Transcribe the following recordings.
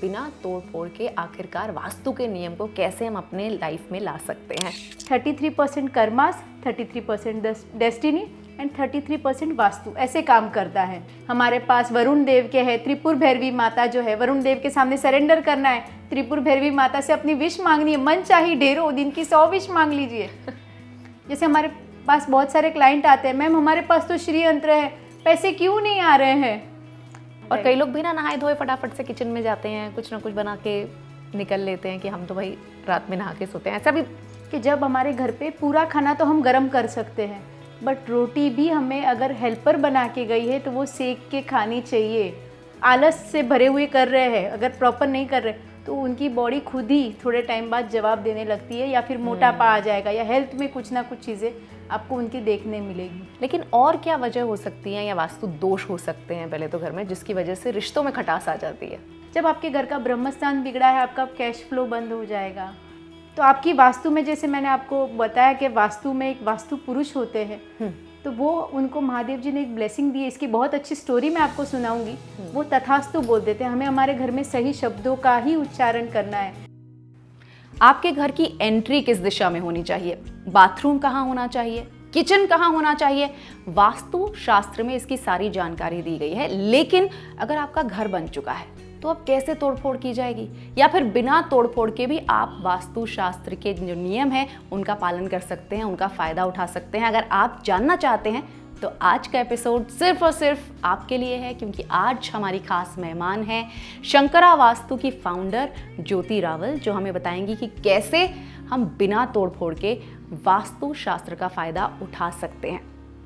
बिना तोड़ फोड़ के आखिरकार वास्तु के नियम को कैसे हम अपने लाइफ में ला सकते हैं। 33% कर्मास, 33% डेस्टिनी एंड 33% वास्तु ऐसे काम करता है। हमारे पास वरुण देव के है, त्रिपुर भैरवी माता जो है, वरुण देव के सामने सरेंडर करना है, त्रिपुर भैरवी माता से अपनी विश मांगनी है, मन चाहिए ढेरों, दिन की 100 विश मांग लीजिए। जैसे हमारे पास बहुत सारे क्लाइंट आते हैं, मैम हमारे पास तो श्री यंत्र है, पैसे क्यों नहीं आ रहे हैं। और कई लोग भी ना नहाए धोए फटाफट से किचन में जाते हैं, कुछ ना कुछ बना के निकल लेते हैं कि हम तो भाई रात में नहा के सोते हैं। ऐसा भी कि जब हमारे घर पे पूरा खाना तो हम गर्म कर सकते हैं, बट रोटी भी हमें अगर हेल्पर बना के गई है तो वो सेक के खानी चाहिए। आलस से भरे हुए कर रहे हैं, अगर प्रॉपर नहीं कर रहे तो उनकी बॉडी खुद ही थोड़े टाइम बाद जवाब देने लगती है, या फिर मोटापा आ जाएगा, या हेल्थ में कुछ ना कुछ चीज़ें आपको उनकी देखने मिलेगी। लेकिन और क्या वजह हो सकती है या वास्तु दोष हो सकते हैं पहले तो घर में, जिसकी वजह से रिश्तों में खटास आ जाती है? जब आपके घर का ब्रह्मस्थान बिगड़ा है, आपका कैश फ्लो बंद हो जाएगा। तो आपकी वास्तु में, जैसे मैंने आपको बताया कि वास्तु में एक वास्तु पुरुष होते हैं, तो वो उनको महादेव जी ने एक ब्लेसिंग दी है। इसकी बहुत अच्छी स्टोरी मैं आपको सुनाऊंगी। वो तथास्तु बोल देते हैं, हमें हमारे घर में सही शब्दों का ही उच्चारण करना है। आपके घर की एंट्री किस दिशा में होनी चाहिए, बाथरूम कहाँ होना चाहिए, किचन कहाँ होना चाहिए, वास्तु शास्त्र में इसकी सारी जानकारी दी गई है। लेकिन अगर आपका घर बन चुका है तो अब कैसे तोड़फोड़ की जाएगी, या फिर बिना तोड़फोड़ के भी आप वास्तु शास्त्र के जो नियम हैं उनका पालन कर सकते हैं, उनका फ़ायदा उठा सकते हैं? अगर आप जानना चाहते हैं तो आज का एपिसोड सिर्फ और सिर्फ आपके लिए है, क्योंकि आज हमारी खास मेहमान हैं शंकरा वास्तु की फाउंडर ज्योति रावल, जो हमें बताएंगी कि कैसे हम बिना तोड़फोड़ के वास्तु शास्त्र का फ़ायदा उठा सकते हैं।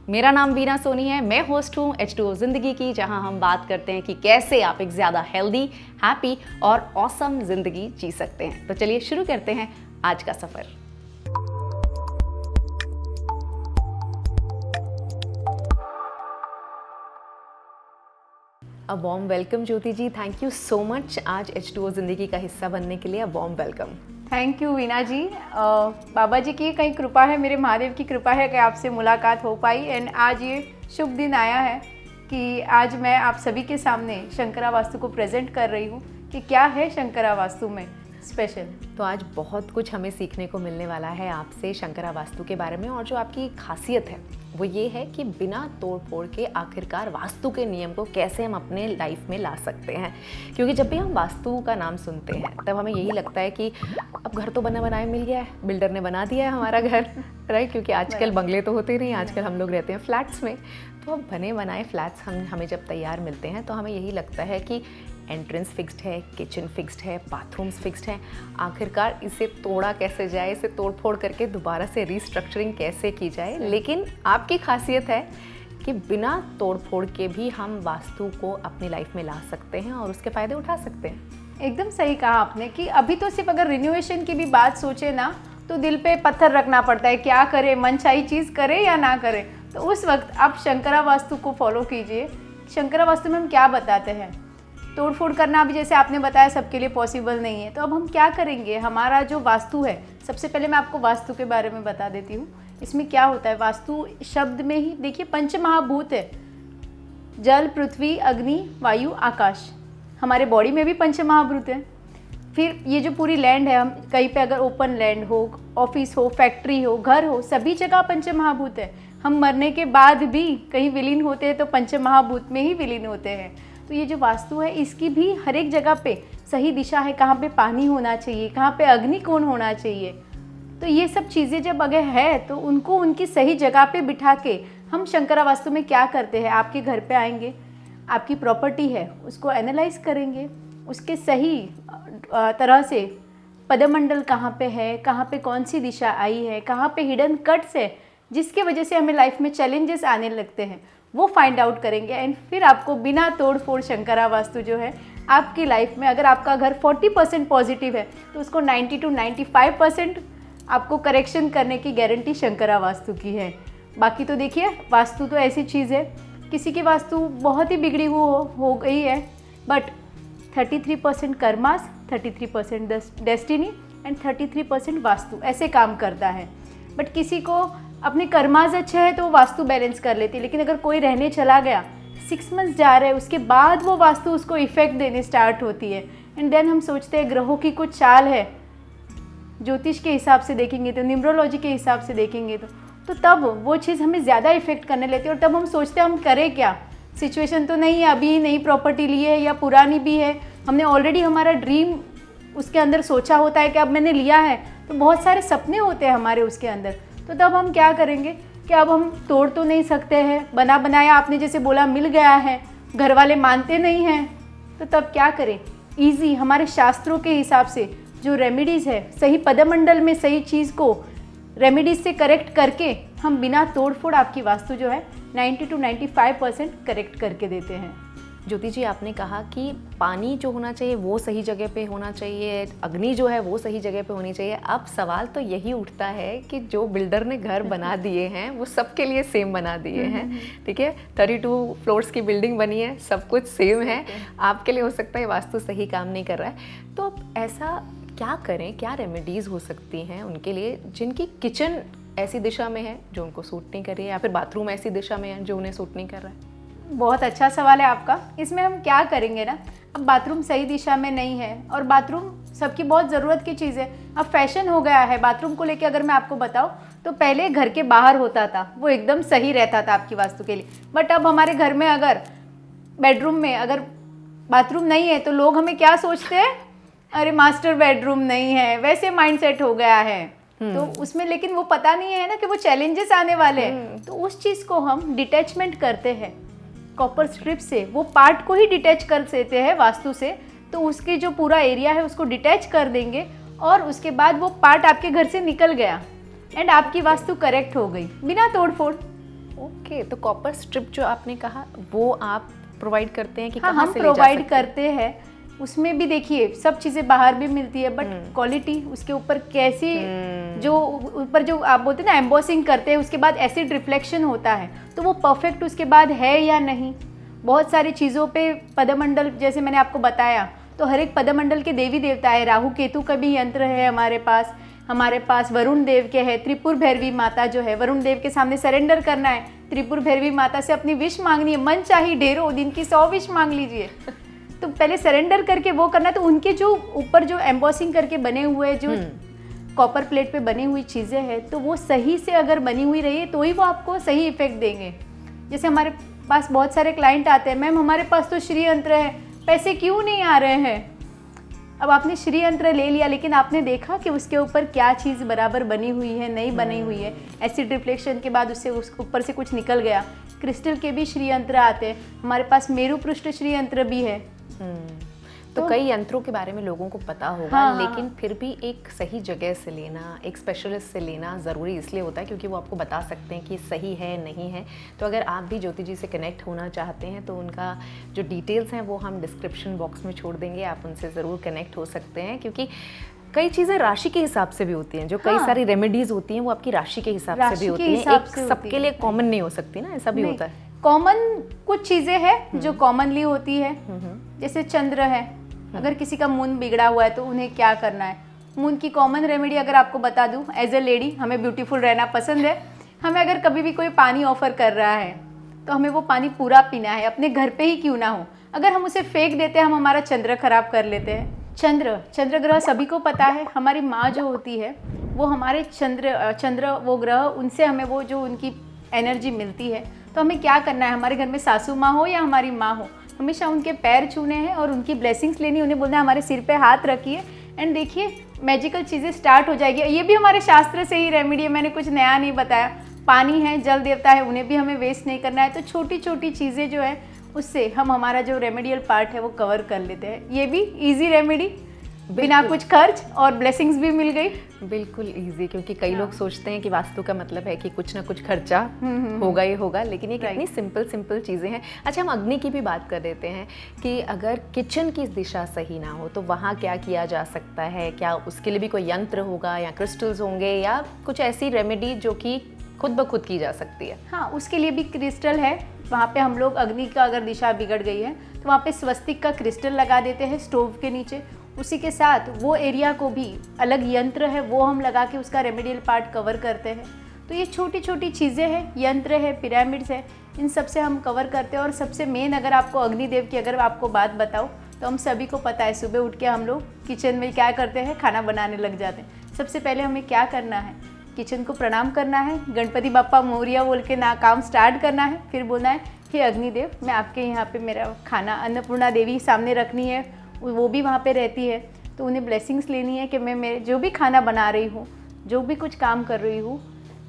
मेरा नाम वीना सोनी है, मैं होस्ट हूँ H2O ज़िंदगी की, जहाँ हम बात करते हैं कि कैसे आप एक ज़्यादा हेल्दी, हैप्पी और ऑसम ज़िंदगी जी सकते हैं। तो चलिए शुरू करते हैं आज का सफ़र। A warm welcome Jyoti ji, thank you so much आज H2O ज़िंदगी का हिस्सा बनने के लिए। A warm welcome. Thank you Veena ji. बाबा जी की कहीं कृपा है, मेरे महादेव की कृपा है कि आपसे मुलाकात हो पाई। एंड आज ये शुभ दिन आया है कि आज मैं आप सभी के सामने शंकरा वास्तु को प्रेजेंट कर रही हूँ कि क्या है शंकरा वास्तु में स्पेशल। तो आज बहुत कुछ हमें सीखने को मिलने वाला है आपसे शंकरा वास्तु के बारे में। और जो आपकी खासियत है वो ये है कि बिना तोड़ फोड़ के आखिरकार वास्तु के नियम को कैसे हम अपने लाइफ में ला सकते हैं। क्योंकि जब भी हम वास्तु का नाम सुनते हैं तब हमें यही लगता है कि अब घर तो बना बनाया मिल गया है, बिल्डर ने बना दिया है हमारा घर, राइट? क्योंकि आजकल बंगले तो होते नहीं, आजकल हम लोग रहते हैं फ्लैट्स में। तो अब बने बनाए फ्लैट्स हमें जब तैयार मिलते हैं तो हमें यही लगता है कि एंट्रेंस फिक्स्ड है, किचन फिक्स्ड है, बाथरूम्स फिक्स्ड हैं, आखिरकार इसे तोड़ा कैसे जाए, इसे तोड़ फोड़ करके दोबारा से रीस्ट्रक्चरिंग कैसे की जाए। लेकिन आपकी खासियत है कि बिना तोड़ फोड़ के भी हम वास्तु को अपनी लाइफ में ला सकते हैं और उसके फ़ायदे उठा सकते हैं। एकदम सही कहा आपने कि अभी तो सिर्फ अगर रिनोवेशन की भी बात सोचे ना तो दिल पे पत्थर रखना पड़ता है, क्या करे, मनचाही चीज़ करे या ना करे। तो उस वक्त आप शंकरा वास्तु को फॉलो कीजिए। शंकरा वास्तु में हम क्या बताते हैं, तोड़ फोड़ करना अभी जैसे आपने बताया सबके लिए पॉसिबल नहीं है। तो अब हम क्या करेंगे, हमारा जो वास्तु है, सबसे पहले मैं आपको वास्तु के बारे में बता देती हूँ। इसमें क्या होता है, वास्तु शब्द में ही देखिए पंच महाभूत है, जल, पृथ्वी, अग्नि, वायु, आकाश। हमारे बॉडी में भी पंच महाभूत है। फिर ये जो पूरी लैंड है, हम कहीं पे अगर ओपन लैंड हो, ऑफिस हो, फैक्ट्री हो, घर हो, सभी जगह पंच महाभूत है। हम मरने के बाद भी कहीं विलीन होते हैं तो पंच महाभूत में ही विलीन होते हैं। तो ये जो वास्तु है इसकी भी हर एक जगह पे सही दिशा है, कहाँ पे पानी होना चाहिए, कहाँ पे अग्निकोण होना चाहिए। तो ये सब चीज़ें जब अगर है तो उनको उनकी सही जगह पे बिठा के हम शंकरा वास्तु में क्या करते हैं, आपके घर पे आएंगे, आपकी प्रॉपर्टी है उसको एनालाइज करेंगे, उसके सही तरह से पदमंडल कहाँ पे है, कहाँ पे कौन सी दिशा आई है, कहाँ पे हिडन कट्स है जिसके वजह से हमें लाइफ में चैलेंजेस आने लगते हैं, वो फाइंड आउट करेंगे। एंड फिर आपको बिना तोड़ फोड़ शंकरा वास्तु जो है आपकी लाइफ में, अगर आपका घर 40% पॉजिटिव है तो उसको 90 to 95% आपको करेक्शन करने की गारंटी शंकरा वास्तु की है। बाकी तो देखिए वास्तु तो ऐसी चीज़ है, किसी की वास्तु बहुत ही बिगड़ी हो गई है, but 33% karmas, 33% destiny and 33% vastu ऐसे काम करता है। बट किसी को अपने कर्माज अच्छे है तो वास्तु बैलेंस कर लेती है, लेकिन अगर कोई रहने चला गया, 6 मंथ्स जा रहे हैं, उसके बाद वो वास्तु उसको इफेक्ट देने स्टार्ट होती है। एंड देन हम सोचते हैं ग्रहों की कुछ चाल है, ज्योतिष के हिसाब से देखेंगे तो, न्यूमरोलॉजी के हिसाब से देखेंगे तो तब वो चीज़ हमें ज़्यादा इफेक्ट करने लेती है और तब हम सोचते हैं हम करें क्या, सिचुएशन तो नहीं है, अभी नई प्रॉपर्टी ली है या पुरानी भी है, हमने ऑलरेडी हमारा ड्रीम उसके अंदर सोचा होता है कि अब मैंने लिया है, तो बहुत सारे सपने होते हैं हमारे उसके अंदर। तो तब हम क्या करेंगे कि अब हम तोड़ तो नहीं सकते हैं, बना बनाया आपने जैसे बोला मिल गया है, घर वाले मानते नहीं हैं, तो तब क्या करें, ईजी हमारे शास्त्रों के हिसाब से जो रेमेडीज़ है, सही पदमंडल में सही चीज़ को रेमेडीज से करेक्ट करके हम बिना तोड़ फोड़ आपकी वास्तु जो है 90 to 95% करेक्ट करके देते हैं। ज्योति जी, आपने कहा कि पानी जो होना चाहिए वो सही जगह पे होना चाहिए, अग्नि जो है वो सही जगह पे होनी चाहिए। अब सवाल तो यही उठता है कि जो बिल्डर ने घर बना दिए हैं वो सबके लिए सेम बना दिए हैं, ठीक है, 32 फ्लोर्स की बिल्डिंग बनी है, सब कुछ सेम है, आपके लिए हो सकता है वास्तु सही काम नहीं कर रहा है। तो अब ऐसा क्या करें, क्या रेमेडीज़ हो सकती हैं उनके लिए जिनकी किचन ऐसी दिशा में है जो उनको सूट नहीं कर रही है, या फिर बाथरूम ऐसी दिशा में है जो उन्हें सूट नहीं कर रहा है? बहुत अच्छा सवाल है आपका। इसमें हम क्या करेंगे ना, अब बाथरूम सही दिशा में नहीं है और बाथरूम सबकी बहुत ज़रूरत की चीज़ है, अब फैशन हो गया है बाथरूम को लेके। अगर मैं आपको बताऊं तो पहले घर के बाहर होता था, वो एकदम सही रहता था आपकी वास्तु के लिए, बट अब हमारे घर में अगर बेडरूम में अगर बाथरूम नहीं है तो लोग हमें क्या सोचते हैं, अरे मास्टर बेडरूम नहीं है, वैसे माइंडसेट हो गया है। तो उसमें लेकिन वो पता नहीं है ना कि वो चैलेंजेस आने वाले हैं। तो उस चीज़ को हम डिटैचमेंट करते हैं कॉपर स्ट्रिप से, वो पार्ट को ही डिटैच कर देते हैं वास्तु से। तो उसकी जो पूरा एरिया है उसको डिटैच कर देंगे और उसके बाद वो पार्ट आपके घर से निकल गया एंड आपकी वास्तु करेक्ट हो गई बिना तोड़ फोड़। ओके, तो कॉपर स्ट्रिप जो आपने कहा वो आप प्रोवाइड करते हैं कि हाँ, कहाँ हम से ले जा प्रोवाइड सकते हैं? करते हैं। उसमें भी देखिए सब चीज़ें बाहर भी मिलती है, बट क्वालिटी उसके ऊपर कैसी, जो ऊपर जो आप बोलते हैं ना एम्बोसिंग करते हैं, उसके बाद एसिड रिफ्लेक्शन होता है, तो वो परफेक्ट उसके बाद है या नहीं। बहुत सारी चीज़ों पे पदमंडल जैसे मैंने आपको बताया, तो हर एक पदमंडल के देवी देवता है, राहु केतु का भी यंत्र है हमारे पास वरुण देव के है, त्रिपुर भैरवी माता जो है, वरुण देव के सामने सरेंडर करना है, त्रिपुर भैरवी माता से अपनी विश मांगनी है, मन चाहिए ढेरों, दिन की 100 विश मांग लीजिए। तो पहले सरेंडर करके वो करना। तो उनके जो ऊपर जो एम्बॉसिंग करके बने हुए जो कॉपर प्लेट पे बनी हुई चीज़ें हैं, तो वो सही से अगर बनी हुई रही है तो ही वो आपको सही इफेक्ट देंगे। जैसे हमारे पास बहुत सारे क्लाइंट आते हैं, मैम हमारे पास तो श्री यंत्र है, पैसे क्यों नहीं आ रहे हैं। अब आपने श्री यंत्र ले लिया, लेकिन आपने देखा कि उसके ऊपर क्या चीज़ बराबर बनी हुई है, नहीं बनी हुई है। एसिड रिफ्लेक्शन के बाद उससे उस ऊपर से कुछ निकल गया। क्रिस्टल के भी श्री यंत्र आते हैं, हमारे पास मेरु पृष्ठ श्री यंत्र भी है। तो कई यंत्रों के बारे में लोगों को पता होगा, हाँ, लेकिन फिर भी एक सही जगह से लेना, एक स्पेशलिस्ट से लेना ज़रूरी इसलिए होता है क्योंकि वो आपको बता सकते हैं कि सही है नहीं है। तो अगर आप भी ज्योति जी से कनेक्ट होना चाहते हैं तो उनका जो डिटेल्स हैं वो हम डिस्क्रिप्शन बॉक्स में छोड़ देंगे, आप उनसे ज़रूर कनेक्ट हो सकते हैं। क्योंकि कई चीज़ें राशि के हिसाब से भी होती हैं, जो कई सारी रेमेडीज होती हैं वो आपकी राशि के हिसाब से भी होती हैं, एक सबके लिए कॉमन नहीं हो सकती ना, ऐसा भी होता है। कॉमन कुछ चीज़ें हैं जो कॉमनली होती है, जैसे चंद्र है, अगर किसी का मून बिगड़ा हुआ है तो उन्हें क्या करना है। मून की कॉमन रेमेडी अगर आपको बता दूं, एज ए लेडी हमें ब्यूटीफुल रहना पसंद है, हमें अगर कभी भी कोई पानी ऑफर कर रहा है तो हमें वो पानी पूरा पीना है, अपने घर पे ही क्यों ना हो। अगर हम उसे फेंक देते हैं हम हमारा चंद्र खराब कर लेते हैं। चंद्र ग्रह सभी को पता है, हमारी माँ जो होती है वो हमारे चंद्र वो ग्रह, उनसे हमें वो जो उनकी एनर्जी मिलती है। तो हमें क्या करना है, हमारे घर में सासू माँ हो या हमारी माँ हो, हमेशा उनके पैर छूने हैं और उनकी ब्लेसिंग्स लेनी, उन्हें बोलना है हमारे सिर पे हाथ रखिए एंड देखिए मैजिकल चीज़ें स्टार्ट हो जाएगी। ये भी हमारे शास्त्र से ही रेमेडी है, मैंने कुछ नया नहीं बताया। पानी है, जल देवता है, उन्हें भी हमें वेस्ट नहीं करना है। तो छोटी छोटी चीज़ें जो है उससे हम हमारा जो रेमेडियल पार्ट है वो कवर कर लेते हैं। ये भी ईजी रेमेडी, बिना कुछ खर्च, और ब्लेसिंग्स भी मिल गई। बिल्कुल इजी, क्योंकि कई लोग सोचते हैं कि वास्तु का मतलब है कि कुछ ना कुछ खर्चा होगा ही होगा, लेकिन ये कितनी सिंपल चीज़ें हैं। अच्छा, हम अग्नि की भी बात कर देते हैं कि अगर किचन की दिशा सही ना हो तो वहाँ क्या किया जा सकता है, क्या उसके लिए भी कोई यंत्र होगा या क्रिस्टल्स होंगे या कुछ ऐसी रेमेडी जो कि खुद ब खुद की जा सकती है? हाँ, उसके लिए भी क्रिस्टल है। वहाँ पे हम लोग अग्नि का अगर दिशा बिगड़ गई है तो वहाँ पे स्वस्तिक का क्रिस्टल लगा देते हैं स्टोव के नीचे। उसी के साथ वो एरिया को भी अलग यंत्र है वो हम लगा के उसका रेमेडियल पार्ट कवर करते हैं। तो ये छोटी छोटी चीज़ें हैं, यंत्र है, पिरामिड्स है, इन सब से हम कवर करते हैं। और सबसे मेन अगर आपको अग्निदेव की अगर आपको बात बताऊँ तो हम सभी को पता है सुबह उठ के हम लोग किचन में क्या करते हैं, खाना बनाने लग जाते हैं। सबसे पहले हमें क्या करना है, किचन को प्रणाम करना है, गणपति बाप्पा मोरिया बोल के ना काम स्टार्ट करना है। फिर बोलना है कि अग्निदेव, मैं आपके यहाँ पे मेरा खाना, अन्नपूर्णा देवी सामने रखनी है, वो भी वहाँ पे रहती है, तो उन्हें ब्लेसिंग्स लेनी है कि मैं मेरे जो भी खाना बना रही हूँ, जो भी कुछ काम कर रही हूँ,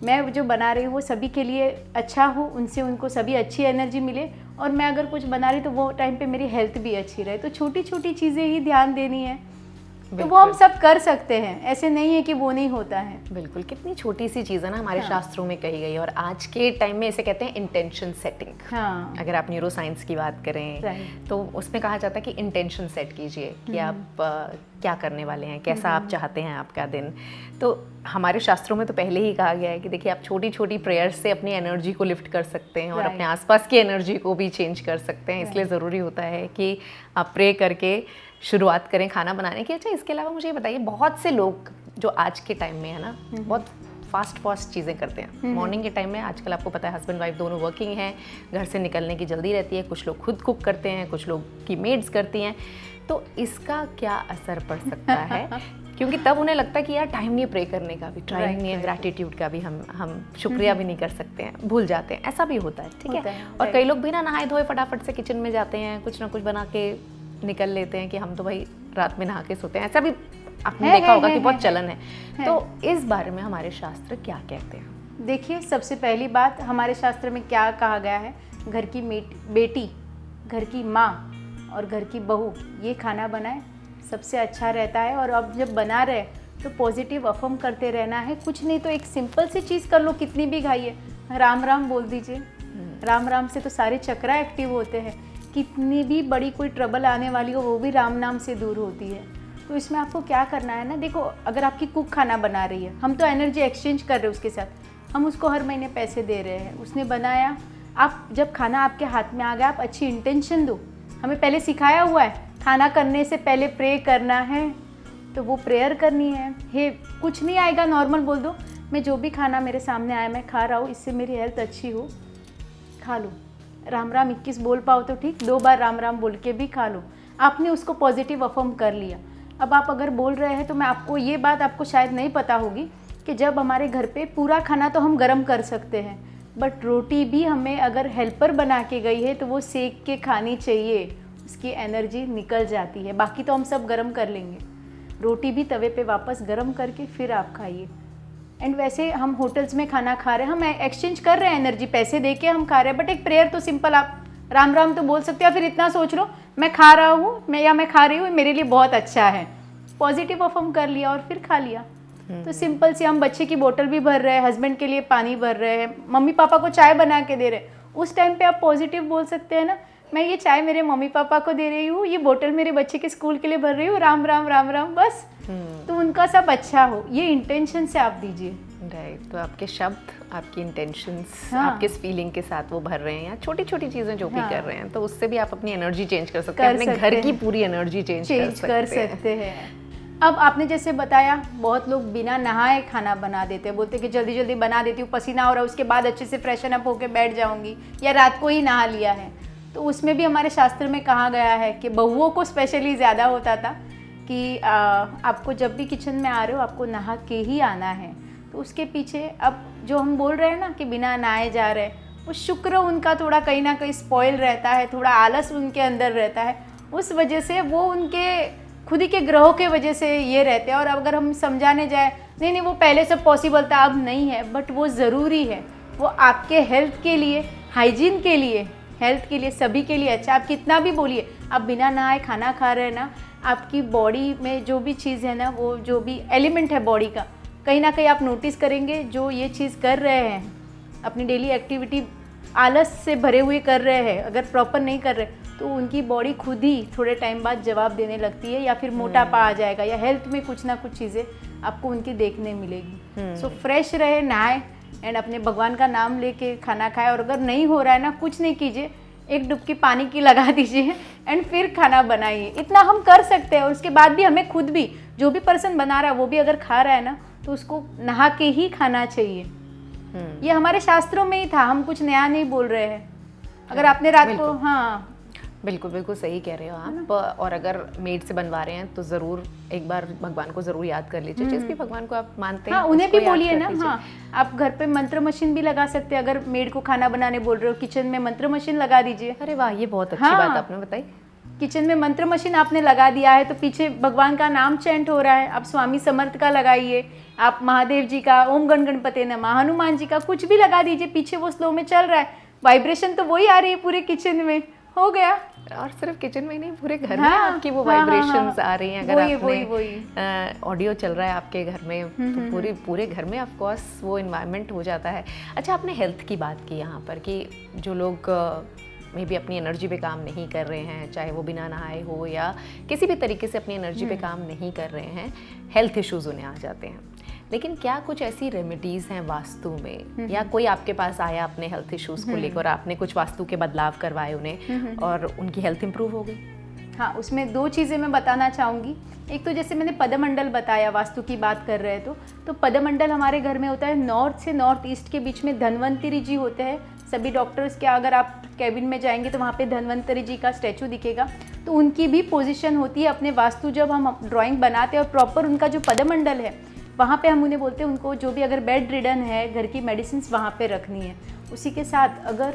मैं जो बना रही हूँ वो सभी के लिए अच्छा हो, उनसे उनको सभी अच्छी एनर्जी मिले, और मैं अगर कुछ बना रही तो वो टाइम पे मेरी हेल्थ भी अच्छी रहे। तो छोटी छोटी चीज़ें ही ध्यान देनी है, तो वो हम सब कर सकते हैं, ऐसे नहीं है कि वो नहीं होता है। बिल्कुल, कितनी छोटी सी चीज़ है ना, हमारे शास्त्रों में कही गई है। और आज के टाइम में इसे कहते हैं इंटेंशन सेटिंग। हाँ, अगर आप न्यूरो साइंस की बात करें तो उसमें कहा जाता है कि इंटेंशन सेट कीजिए कि आप क्या करने वाले हैं, कैसा आप चाहते हैं आपका दिन। तो हमारे शास्त्रों में तो पहले ही कहा गया है कि देखिए, आप छोटी छोटी प्रेयर्स से अपनी एनर्जी को लिफ्ट कर सकते हैं और अपने आसपास की एनर्जी को भी चेंज कर सकते हैं। इसलिए ज़रूरी होता है कि आप प्रे करके शुरुआत करें खाना बनाने की। अच्छा, इसके अलावा मुझे ये बताइए, बहुत से लोग जो आज के टाइम में है ना, बहुत फास्ट चीज़ें करते हैं। मॉर्निंग के टाइम में आजकल आपको पता है हस्बैंड वाइफ दोनों वर्किंग हैं, घर से निकलने की जल्दी रहती है, कुछ लोग खुद कुक करते हैं, कुछ लोग की मेड्स करती हैं। तो इसका क्या असर पड़ सकता है? क्योंकि तब उन्हें लगता है कि यार टाइम नहीं है प्रे करने का भी, टाइम नहीं है ग्रैटिट्यूड का भी, हम शुक्रिया भी नहीं कर सकते हैं, भूल जाते हैं। ऐसा भी होता है, ठीक है। और कई लोग बिना नहाए धोए फटाफट से किचन में जाते हैं, कुछ ना कुछ बना के निकल लेते हैं कि हम तो भाई रात में नहा के सोते हैं। ऐसा भी आपने देखा होगा कि बहुत चलन है। तो इस बारे में हमारे शास्त्र क्या कहते हैं? देखिए, सबसे पहली बात, हमारे शास्त्र में क्या कहा गया है, घर की बेटी, घर की माँ और घर की बहू ये खाना बनाए, सबसे अच्छा रहता है। और अब जब बना रहे तो पॉजिटिव अफर्म करते रहना है। कुछ नहीं तो एक सिंपल सी चीज़ कर लो, कितनी भी खाइए, राम राम बोल दीजिए। राम राम से तो सारे चक्रा एक्टिव होते हैं। कितनी भी बड़ी कोई ट्रबल आने वाली हो, वो भी राम नाम से दूर होती है। तो इसमें आपको क्या करना है ना, देखो, अगर आपकी कुक खाना बना रही है, हम तो एनर्जी एक्सचेंज कर रहे हैं उसके साथ, हम उसको हर महीने पैसे दे रहे हैं, उसने बनाया। आप जब खाना आपके हाथ में आ गया, आप अच्छी इंटेंशन दो। हमें पहले सिखाया हुआ है खाना करने से पहले प्रे करना है, तो वो प्रेयर करनी है। हे, कुछ नहीं आएगा, नॉर्मल बोल दो, मैं जो भी खाना मेरे सामने आया मैं खा रहा हूँ, इससे मेरी हेल्थ अच्छी हो, खा लो। राम राम 21 बोल पाओ तो ठीक, 2 बार राम राम बोल के भी खा लो। आपने उसको पॉजिटिव अफर्म कर लिया। अब आप अगर बोल रहे हैं तो मैं आपको ये बात, आपको शायद नहीं पता होगी कि जब हमारे घर पे पूरा खाना तो हम गर्म कर सकते हैं, बट रोटी भी हमें अगर हेल्पर बना के गई है तो वो सेक के खानी चाहिए, उसकी एनर्जी निकल जाती है। बाकी तो हम सब गर्म कर लेंगे, रोटी भी तवे पे वापस गर्म करके फिर आप खाइए। एंड वैसे हम होटल्स में खाना खा रहे हैं, हम एक्सचेंज कर रहे हैं एनर्जी, पैसे दे के हम खा रहे हैं, बट एक प्रेयर तो सिंपल, आप राम राम तो बोल सकते हो। फिर इतना सोच लो, मैं खा रहा हूँ, मैं खा रही हूँ, मेरे लिए बहुत अच्छा है, पॉजिटिव अफर्म कर लिया और फिर खा लिया। तो सिंपल सी, हम बच्चे की बोतल भी भर रहे हैं, हस्बैंड के लिए पानी भर रहे हैं, मम्मी पापा को चाय बना के दे रहे हैं, उस टाइम पे आप पॉजिटिव बोल सकते हैं ना, मैं ये चाय मेरे मम्मी पापा को दे रही हूँ, ये बोतल मेरे बच्चे के स्कूल के लिए भर रही हूँ, राम राम राम राम, बस। तो उनका सब अच्छा हो, ये इंटेंशन से आप दीजिए। राइट, तो आपके शब्द, आपकी इंटेंशंस, हाँ, आप किस फीलिंग के साथ वो भर रहे हैं, या छोटी छोटी चीज़ें जो भी कर रहे हैं, तो उससे भी आप अपनी एनर्जी चेंज कर सकते हैं, अपने घर की पूरी एनर्जी चेंज कर सकते हैं। अब आपने जैसे बताया, बहुत लोग बिना नहाए खाना बना देते हैं, बोलते हैं कि जल्दी जल्दी बना देती हूँ, पसीना हो रहा है, उसके बाद अच्छे से फ्रेशन अप होकर बैठ जाऊंगी, या रात को ही नहा लिया है। तो उसमें भी हमारे शास्त्र में कहा गया है कि बहुओं को स्पेशली ज़्यादा होता था कि आपको जब भी किचन में आ रहे हो आपको नहा के ही आना है। तो उसके पीछे अब जो हम बोल रहे हैं ना कि बिना नहाए जा रहे, वो शुक्र उनका थोड़ा कहीं ना कहीं स्पॉइल रहता है, थोड़ा आलस उनके अंदर रहता है, उस वजह से वो उनके खुद ही के ग्रहों के वजह से ये रहते हैं। और अगर हम समझाने जाए, नहीं नहीं वो पहले सब पॉसिबल था, अब नहीं है, बट वो ज़रूरी है, वो आपके हेल्थ के लिए, हाइजीन के लिए, हेल्थ के लिए, सभी के लिए अच्छा। आप कितना भी बोलिए, आप बिना नहाए खाना खा रहे हैं ना, आपकी बॉडी में जो भी चीज़ है ना, वो जो भी एलिमेंट है बॉडी का, कहीं ना कहीं आप नोटिस करेंगे, जो ये चीज़ कर रहे हैं, अपनी डेली एक्टिविटी आलस से भरे हुए कर रहे हैं, अगर प्रॉपर नहीं कर रहे तो उनकी बॉडी खुद ही थोड़े टाइम बाद जवाब देने लगती है, या फिर मोटापा आ जाएगा, या हेल्थ में कुछ ना कुछ चीज़ें आपको उनकी देखने मिलेगी। सो फ्रेश रहे, नहाए एंड अपने भगवान का नाम लेके खाना खाए। और अगर नहीं हो रहा है ना, कुछ नहीं कीजिए, एक डुबकी पानी की लगा दीजिए एंड फिर खाना बनाइए। इतना हम कर सकते हैं। और उसके बाद भी हमें खुद भी, जो भी पर्सन बना रहा है वो भी अगर खा रहा है ना, तो उसको नहा के ही खाना चाहिए। ये हमारे शास्त्रों में ही था, हम कुछ नया नहीं बोल रहे हैं। अगर आपने रात को, हाँ, बिल्कुल बिल्कुल सही कह रहे हो आप। और अगर मेड से बनवा रहे हैं तो ज़रूर एक बार भगवान को ज़रूर याद कर लीजिए, जिस भी भगवान को आप मानते हैं। हाँ, उन्हें उसको भी याद बोलिए कर ना। लीजिए। हाँ, आप घर पे मंत्र मशीन भी लगा सकते हैं। अगर मेड को खाना बनाने बोल रहे हो, किचन में मंत्र मशीन लगा दीजिए। अरे वाह, ये बहुत अच्छी हाँ। बात आपने बताई। किचन में मंत्र मशीन आपने लगा दिया है तो पीछे भगवान का नाम चैंट हो रहा है। आप स्वामी समर्थ का लगाइए, आप महादेव जी का, ओम गण गणपते नमः, हनुमान जी का, कुछ भी लगा दीजिए, पीछे वो स्लो में चल रहा है, वाइब्रेशन तो वही आ रही है पूरे किचन में, हो गया। और सिर्फ किचन में ही नहीं, पूरे घर में हाँ, आपकी वो हाँ, हाँ, वाइब्रेशंस हाँ। आ रही हैं। अगर वही। आपने ऑडियो चल रहा है आपके घर में तो पूरे घर में ऑफ कोर्स वो इन्वायरमेंट हो जाता है। अच्छा, आपने हेल्थ की बात की यहाँ पर कि जो लोग मे बी अपनी एनर्जी पे काम नहीं कर रहे हैं, चाहे वो बिना नहाए हो या किसी भी तरीके से अपनी एनर्जी पे काम नहीं कर रहे हैं, हेल्थ इश्यूज़ उन्हें आ जाते हैं। लेकिन क्या कुछ ऐसी रेमेडीज़ हैं वास्तु में, या कोई आपके पास आया अपने हेल्थ इश्यूज़ को लेकर, आपने कुछ वास्तु के बदलाव करवाए उन्हें और उनकी हेल्थ इंप्रूव हो गई? हाँ, उसमें दो चीज़ें मैं बताना चाहूँगी। एक तो जैसे मैंने पदमंडल बताया, वास्तु की बात कर रहे हैं तो पदमंडल हमारे घर में होता है। नॉर्थ से नॉर्थ ईस्ट के बीच में धन्वंतरी जी होते हैं। सभी डॉक्टर्स के अगर आप कैबिन में जाएंगे तो वहाँ पे धन्वंतरी जी का स्टैचू दिखेगा, तो उनकी भी पोजीशन होती है अपने वास्तु। जब हम ड्राइंग बनाते हैं और प्रॉपर उनका जो पदमंडल है वहाँ पे हम उन्हें बोलते हैं, उनको जो भी अगर बेड रिडन है, घर की मेडिसिन वहाँ पे रखनी है। उसी के साथ अगर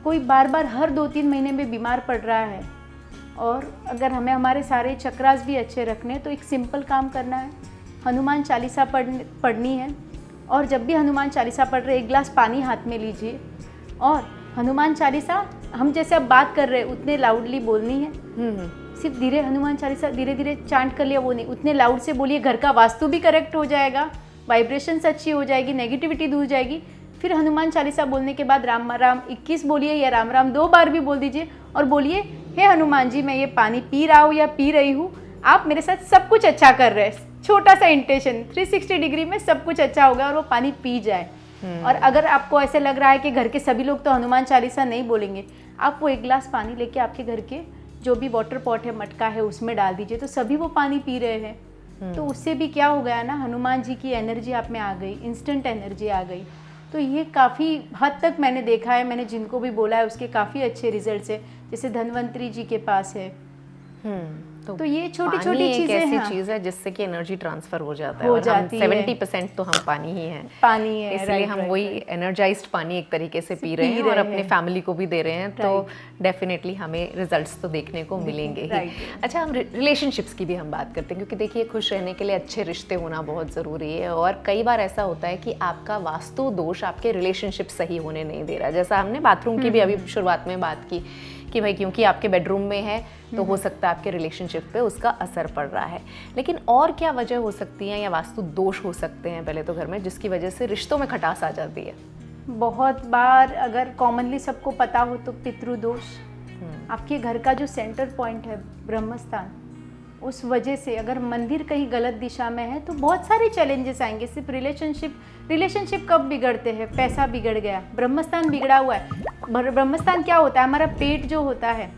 कोई बार बार हर 2-3 महीने में बीमार पड़ रहा है और अगर हमें हमारे सारे चक्रास भी अच्छे रखने हैं, तो एक सिंपल काम करना है, हनुमान चालीसा पढ़नी है। और जब भी हनुमान चालीसा पढ़ रहे, 1 गिलास पानी हाथ में लीजिए और हनुमान चालीसा हम जैसे अब बात कर रहे हैं उतने लाउडली बोलनी है। सिर्फ धीरे हनुमान चालीसा धीरे धीरे चांट कर लिया, वो नहीं, उतने लाउड से बोलिए। घर का वास्तु भी करेक्ट हो जाएगा, वाइब्रेशंस अच्छी हो जाएगी, नेगेटिविटी दूर जाएगी। फिर हनुमान चालीसा बोलने के बाद राम राम 21 बोलिए या राम राम 2 बार भी बोल दीजिए और बोलिए, हे हनुमान जी, मैं ये पानी पी रहा हूँ या पी रही हूँ, आप मेरे साथ सब कुछ अच्छा कर रहे हैं। छोटा सा इंटेंशन, 360 डिग्री में सब कुछ अच्छा होगा और वो पानी पी जाए। और अगर आपको ऐसे लग रहा है कि घर के सभी लोग तो हनुमान चालीसा नहीं बोलेंगे, आप वो 1 गिलास पानी लेके आपके घर के जो भी वाटर पॉट है, मटका है, उसमें डाल दीजिए, तो सभी वो पानी पी रहे हैं। तो उससे भी क्या हो गया ना, हनुमान जी की एनर्जी आप में आ गई, इंस्टेंट एनर्जी आ गई। तो ये काफ़ी हद तक मैंने देखा है, मैंने जिनको भी बोला है उसके काफ़ी अच्छे रिजल्ट्स है। जैसे धन्वंतरी जी के पास है। तो ये छोटी छोटी चीजें ऐसी हैं। चीज है जिससे कि एनर्जी ट्रांसफर हो जाता है, हो और हम जाती है। 70% तो हम पानी ही हैं, पानी है, इसलिए हम वही एनर्जाइज्ड पानी एक तरीके से पी रहे हैं और अपने फैमिली को भी दे रहे हैं, तो डेफिनेटली हमें रिजल्ट्स तो देखने को मिलेंगे ही। अच्छा, हम रिलेशनशिप्स की भी हम बात करते हैं, क्योंकि देखिए खुश रहने के लिए अच्छे रिश्ते होना बहुत ज़रूरी है, और कई बार ऐसा होता है कि आपका वास्तु दोष आपके रिलेशनशिप सही होने नहीं दे रहा। जैसा हमने बाथरूम की भी अभी शुरुआत में बात की कि भाई क्योंकि आपके बेडरूम में है तो हो सकता है आपके रिलेशनशिप पे उसका असर पड़ रहा है। लेकिन और क्या वजह हो सकती है या वास्तु दोष हो सकते हैं पहले तो घर में, जिसकी वजह से रिश्तों में खटास आ जाती है? बहुत बार अगर कॉमनली सबको पता हो तो पितृदोष। आपके घर का जो सेंटर पॉइंट है ब्रह्मस्थान, उस वजह से अगर मंदिर कहीं गलत दिशा में है तो बहुत सारे चैलेंजेस आएंगे। सिर्फ रिलेशनशिप कब बिगड़ते हैं? पैसा बिगड़ गया, ब्रह्मस्थान बिगड़ा हुआ है। ब्रह्मस्थान क्या होता है? हमारा पेट जो होता है,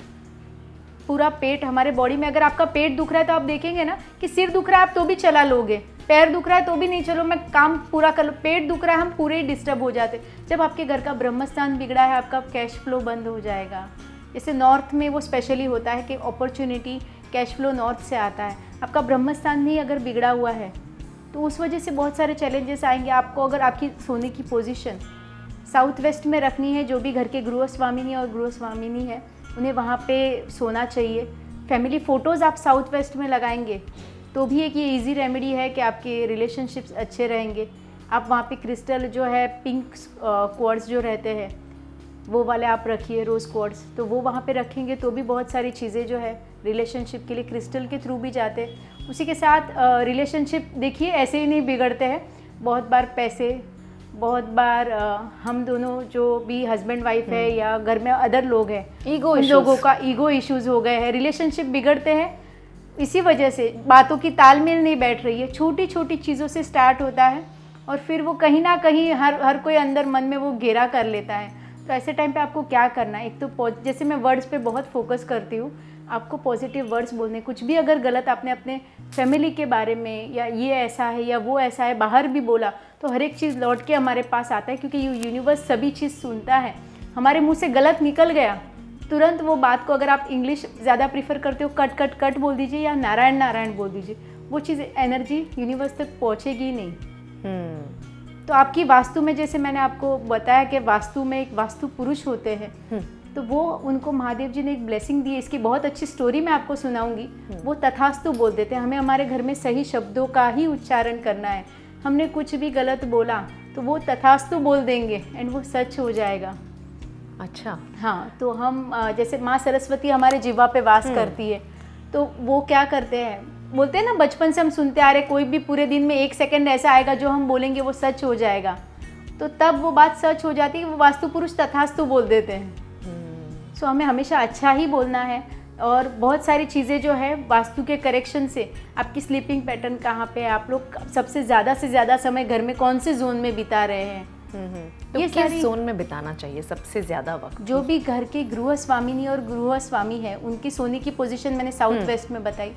पूरा पेट हमारे बॉडी में। अगर आपका पेट दुख रहा है तो आप देखेंगे ना कि सिर दुख रहा है आप तो भी चला लोगे, पैर दुख रहा है तो भी नहीं, चलो मैं काम पूरा कर लो। पेट दुख रहा है हम पूरे ही डिस्टर्ब हो जाते। जब आपके घर का ब्रह्मस्थान बिगड़ा है, आपका कैश फ्लो बंद हो जाएगा। जैसे नॉर्थ में वो स्पेशली होता है कि अपॉर्चुनिटी, कैश फ्लो नॉर्थ से आता है। आपका ब्रह्मस्थान भी अगर बिगड़ा हुआ है तो उस वजह से बहुत सारे चैलेंजेस आएंगे आपको। अगर आपकी सोने की पोजीशन साउथ वेस्ट में रखनी है, जो भी घर के गृहस्वामिनी और गृहस्वामिनी है उन्हें वहाँ पे सोना चाहिए। फैमिली फ़ोटोज़ आप साउथ वेस्ट में लगाएंगे तो भी एक ये इजी रेमेडी है कि आपके रिलेशनशिप्स अच्छे रहेंगे। आप वहाँ पे क्रिस्टल जो है, पिंक क्वार्ट्ज जो रहते हैं वो वाले आप रखिए, रोज़ क्वार्ट्ज, तो वो वहाँ पे रखेंगे तो भी बहुत सारी चीज़ें जो है रिलेशनशिप के लिए क्रिस्टल के थ्रू भी जाते हैं। उसी के साथ रिलेशनशिप देखिए ऐसे ही नहीं बिगड़ते हैं। बहुत बार पैसे, बहुत बार हम दोनों जो भी हस्बैंड वाइफ है या घर में अदर लोग हैं, उन लोगों का ईगो इश्यूज़ हो गए हैं, रिलेशनशिप बिगड़ते हैं। इसी वजह से बातों की तालमेल नहीं बैठ रही है। छोटी छोटी चीज़ों से स्टार्ट होता है और फिर वो कहीं ना कहीं हर कोई अंदर मन में वो घेरा कर लेता है। तो ऐसे टाइम पे आपको क्या करना है? एक तो जैसे मैं वर्ड्स पे बहुत फोकस करती हूँ, आपको पॉजिटिव वर्ड्स बोलने। कुछ भी अगर गलत आपने अपने फैमिली के बारे में या ये ऐसा है या वो ऐसा है बाहर भी बोला तो हर एक चीज़ लौट के हमारे पास आता है, क्योंकि यूनिवर्स सभी चीज़ सुनता है। हमारे मुंह से गलत निकल गया तुरंत वो बात को अगर आप इंग्लिश ज़्यादा प्रीफर करते हो, कट कट कट बोल दीजिए या नारायण नारायण बोल दीजिए, वो चीज़ एनर्जी यूनिवर्स तक पहुँचेगी नहीं। तो आपकी वास्तु में, जैसे मैंने आपको बताया कि वास्तु में एक वास्तु पुरुष होते हैं, तो वो उनको महादेव जी ने एक ब्लेसिंग दी है। इसकी बहुत अच्छी स्टोरी मैं आपको सुनाऊंगी। वो तथास्तु बोल देते हैं। हमें हमारे घर में सही शब्दों का ही उच्चारण करना है। हमने कुछ भी गलत बोला तो वो तथास्तु बोल देंगे एंड वो सच हो जाएगा। अच्छा। हाँ, तो हम जैसे माँ सरस्वती हमारे जीवा पे वास करती है, तो वो क्या करते हैं, बोलते हैं ना, बचपन से हम सुनते आ रहे, कोई भी पूरे दिन में 1 सेकंड ऐसा आएगा जो हम बोलेंगे वो सच हो जाएगा। तो तब वो बात सच हो जाती है, वो वास्तु पुरुष तथास्तु बोल देते हैं। सो हमें हमेशा अच्छा ही बोलना है। और बहुत सारी चीज़ें जो है वास्तु के करेक्शन से, आपकी स्लीपिंग पैटर्न कहाँ पे है, आप लोग सबसे ज़्यादा से ज़्यादा समय घर में कौन से जोन में बिता रहे हैं, तो ये किस जोन में बिताना चाहिए सबसे ज़्यादा वक्त? जो भी घर के गृह स्वामिनी और गृह स्वामी है, उनकी सोने की पोजीशन मैंने साउथ वेस्ट में बताई।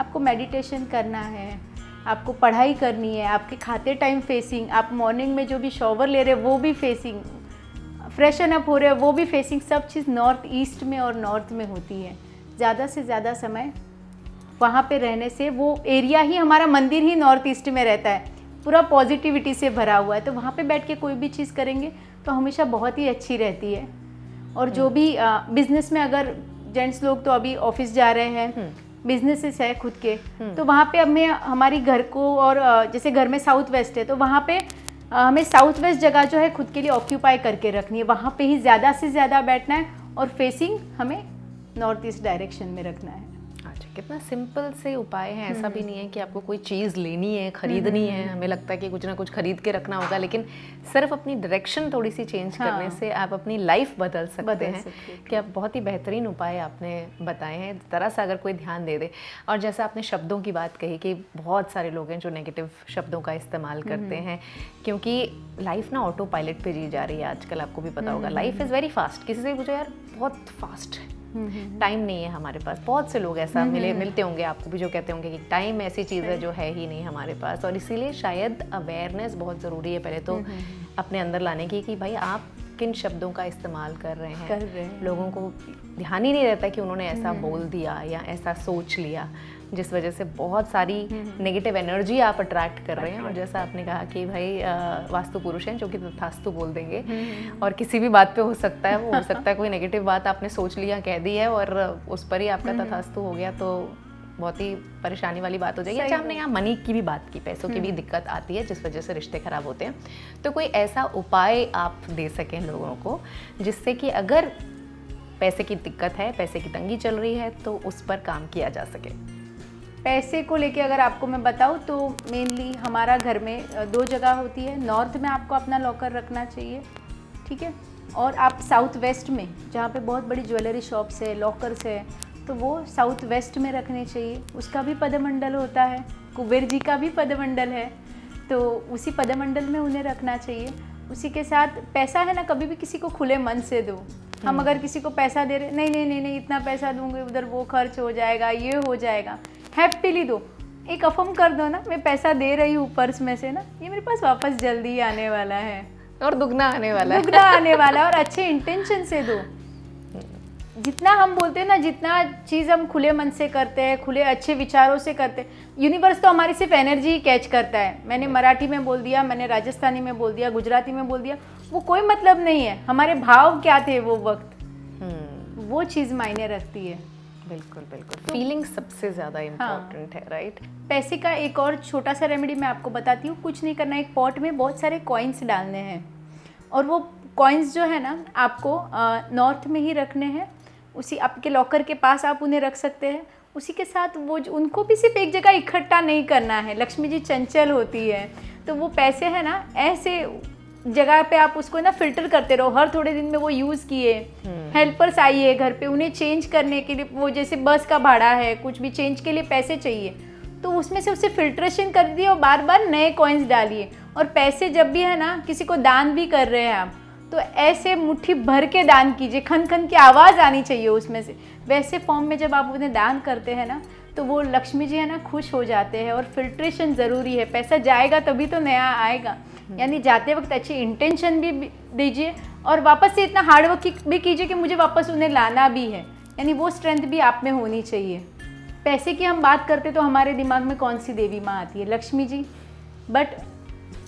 आपको मेडिटेशन करना है, आपको पढ़ाई करनी है, आपके खाते टाइम फेसिंग, आप मॉर्निंग में जो भी शॉवर ले रहे हैं वो भी फेसिंग, फ्रेशन अप हो रहे हैं वो भी फेसिंग, सब चीज़ नॉर्थ ईस्ट में और नॉर्थ में होती है। ज़्यादा से ज़्यादा समय वहाँ पे रहने से, वो एरिया ही, हमारा मंदिर ही नॉर्थ ईस्ट में रहता है, पूरा पॉजिटिविटी से भरा हुआ है। तो वहाँ पे बैठ के कोई भी चीज़ करेंगे तो हमेशा बहुत ही अच्छी रहती है। और जो भी बिजनेस में, अगर जेंट्स लोग तो अभी ऑफिस जा रहे हैं, बिजनेसेस है खुद के, तो वहाँ पे हमें हमारी घर को, और जैसे घर में साउथ वेस्ट है तो वहाँ पे हमें साउथ वेस्ट जगह जो है खुद के लिए ऑक्यूपाई करके रखनी है। वहाँ पे ही ज़्यादा से ज़्यादा बैठना है और फेसिंग हमें नॉर्थ ईस्ट डायरेक्शन में रखना है। अच्छा, कितना सिंपल से उपाय है। ऐसा भी नहीं है कि आपको कोई चीज़ लेनी है, खरीदनी है। हमें लगता है कि कुछ ना कुछ खरीद के रखना होगा, लेकिन सिर्फ अपनी डायरेक्शन थोड़ी सी चेंज करने से आप अपनी लाइफ बदल सकते हैं। कि आप बहुत ही बेहतरीन उपाय आपने बताए हैं, तरह से अगर कोई ध्यान दे दे। और जैसा आपने शब्दों की बात कही कि बहुत सारे लोग हैं जो नेगेटिव शब्दों का इस्तेमाल करते हैं, क्योंकि लाइफ ना ऑटो पायलट पे जी जा रही है आजकल। आपको भी पता होगा, लाइफ इज़ वेरी फास्ट। किसी से पूछो यार, बहुत फास्ट है, टाइम नहीं है हमारे पास। बहुत से लोग ऐसा मिलते होंगे आपको भी जो कहते होंगे कि टाइम ऐसी चीज़ है जो है ही नहीं हमारे पास। और इसीलिए शायद अवेयरनेस बहुत ज़रूरी है पहले तो अपने अंदर लाने की, कि भाई आप किन शब्दों का इस्तेमाल कर रहे हैं। लोगों को ध्यान ही नहीं रहता कि उन्होंने ऐसा बोल दिया या ऐसा सोच लिया, जिस वजह से बहुत सारी नेगेटिव एनर्जी आप अट्रैक्ट कर रहे हैं। और जैसा आपने कहा कि भाई वास्तु पुरुष हैं जो कि तथास्तु बोल देंगे, और किसी भी बात पे हो सकता है, वो हो सकता है कोई नेगेटिव बात आपने सोच लिया, कह दी है, और उस पर ही आपका तथास्तु हो गया, तो बहुत ही परेशानी वाली बात हो जाएगी। अच्छा, हमने यहाँ मनी की भी बात की, पैसों की भी दिक्कत आती है जिस वजह से रिश्ते खराब होते हैं। तो कोई ऐसा उपाय आप दे सकें लोगों को जिससे कि अगर पैसे की दिक्कत है, पैसे की तंगी चल रही है, तो उस पर काम किया जा सके? पैसे को लेके अगर आपको मैं बताऊँ तो मेनली हमारा घर में 2 जगह होती है। नॉर्थ में आपको अपना लॉकर रखना चाहिए, ठीक है, और आप साउथ वेस्ट में जहाँ पे बहुत बड़ी ज्वेलरी शॉप्स है, लॉकर्स है, तो वो साउथ वेस्ट में रखने चाहिए। उसका भी पदमंडल होता है, कुबेर जी का भी पदमंडल है, तो उसी पदमंडल में उन्हें रखना चाहिए। उसी के साथ पैसा है ना, कभी भी किसी को खुले मन से दो। हम अगर किसी को पैसा दे रहे, नहीं नहीं नहीं नहीं इतना पैसा दूंगे, उधर वो खर्च हो जाएगा, ये हो जाएगा, हैप्पीली दो। एक अफर्म कर दो ना, मैं पैसा दे रही हूँ पर्स में से ना, ये मेरे पास वापस जल्दी ही आने वाला है, और दुगना आने वाला है, दुगना आने वाला है। और अच्छे इंटेंशन से दो। जितना हम बोलते हैं ना, जितना चीज़ हम खुले मन से करते हैं, खुले अच्छे विचारों से करते हैं, यूनिवर्स तो हमारी सिर्फ एनर्जी ही कैच करता है। मैंने मराठी में बोल दिया, मैंने राजस्थानी में बोल दिया, गुजराती में बोल दिया, वो कोई मतलब नहीं है। हमारे भाव क्या थे वो वक्त, वो चीज़ मायने रखती है। बिल्कुल बिल्कुल, फीलिंग सबसे ज़्यादा इम्पोर्टेंट है, राइट। पैसे का एक और छोटा सा रेमेडी मैं आपको बताती हूँ। कुछ नहीं करना, एक पॉट में बहुत सारे कॉइन्स डालने हैं, और वो कॉइन्स जो है ना आपको नॉर्थ में ही रखने हैं। उसी आपके लॉकर के पास आप उन्हें रख सकते हैं। उसी के साथ वो उनको भी सिर्फ एक जगह इकट्ठा नहीं करना है। लक्ष्मी जी चंचल होती है, तो वो पैसे है ना ऐसे जगह पे आप उसको ना फिल्टर करते रहो। हर थोड़े दिन में वो यूज़ किए, हेल्पर्स आई है घर पे, उन्हें चेंज करने के लिए, वो जैसे बस का भाड़ा है, कुछ भी चेंज के लिए पैसे चाहिए, तो उसमें से उसे फिल्ट्रेशन कर दिए और बार बार नए कॉइन्स डालिए। और पैसे जब भी है ना किसी को दान भी कर रहे हैं आप, तो ऐसे मुट्ठी भर के दान कीजिए, खन खन की आवाज़ आनी चाहिए उसमें से। वैसे फॉर्म में जब आप उन्हें दान करते हैं ना, तो वो लक्ष्मी जी है ना खुश हो जाते हैं। और फिल्ट्रेशन ज़रूरी है, पैसा जाएगा तभी तो नया आएगा। यानी जाते वक्त अच्छी इंटेंशन भी दीजिए और वापस से इतना हार्ड वर्क भी कीजिए कि मुझे वापस उन्हें लाना भी है। यानी वो स्ट्रेंथ भी आप में होनी चाहिए। पैसे की हम बात करते तो हमारे दिमाग में कौन सी देवी माँ आती है? लक्ष्मी जी। बट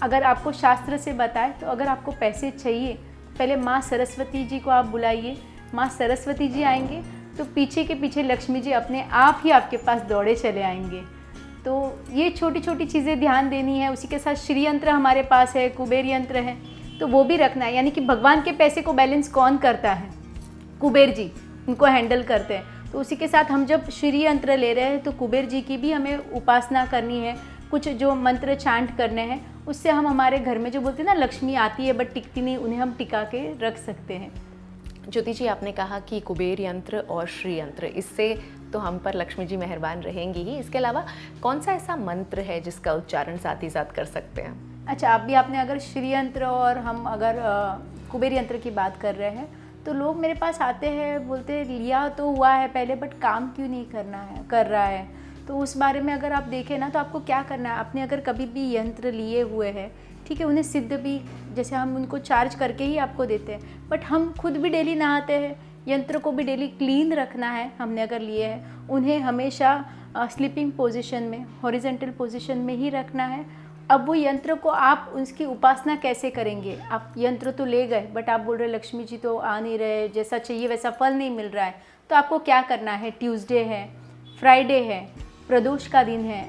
अगर आपको शास्त्र से बताए तो अगर आपको पैसे चाहिए पहले माँ सरस्वती जी को आप बुलाइए। माँ सरस्वती जी आएंगे तो पीछे के पीछे लक्ष्मी जी अपने आप ही आपके पास दौड़े चले आएंगे। तो ये छोटी छोटी चीज़ें ध्यान देनी है। उसी के साथ श्री यंत्र हमारे पास है, कुबेर यंत्र है, तो वो भी रखना है। यानी कि भगवान के पैसे को बैलेंस कौन करता है? कुबेर जी उनको हैंडल करते हैं। तो उसी के साथ हम जब श्री यंत्र ले रहे हैं तो कुबेर जी की भी हमें उपासना करनी है। कुछ जो मंत्र चांट करने हैं उससे हम हमारे घर में जो बोलते हैं ना लक्ष्मी आती है बट टिकती नहीं, उन्हें हम टिका के रख सकते हैं। ज्योति जी, आपने कहा कि कुबेर यंत्र और श्री यंत्र, इससे तो हम पर लक्ष्मी जी मेहरबान रहेंगी ही। इसके अलावा कौन सा ऐसा मंत्र है जिसका उच्चारण साथ ही साथ कर सकते हैं? अच्छा, आपने अगर श्री यंत्र और हम अगर कुबेर यंत्र की बात कर रहे हैं तो लोग मेरे पास आते हैं, बोलते हैं लिया तो हुआ है पहले बट काम क्यों नहीं कर रहा है। तो उस बारे में अगर आप देखें ना तो आपको क्या करना है, आपने अगर कभी भी यंत्र लिए हुए हैं, ठीक है, उन्हें सिद्ध भी, जैसे हम उनको चार्ज करके ही आपको देते हैं, बट हम खुद भी डेली नहाते हैं, यंत्र को भी डेली क्लीन रखना है। हमने अगर लिए हैं उन्हें हमेशा स्लीपिंग पोजीशन में, हॉरिजेंटल पोजीशन में ही रखना है। अब वो यंत्र को आप उसकी उपासना कैसे करेंगे? आप यंत्र तो ले गए बट आप बोल रहे लक्ष्मी जी तो आ नहीं रहे, जैसा चाहिए वैसा फल नहीं मिल रहा है, तो आपको क्या करना है? ट्यूसडे है, फ्राइडे है, प्रदोष का दिन है,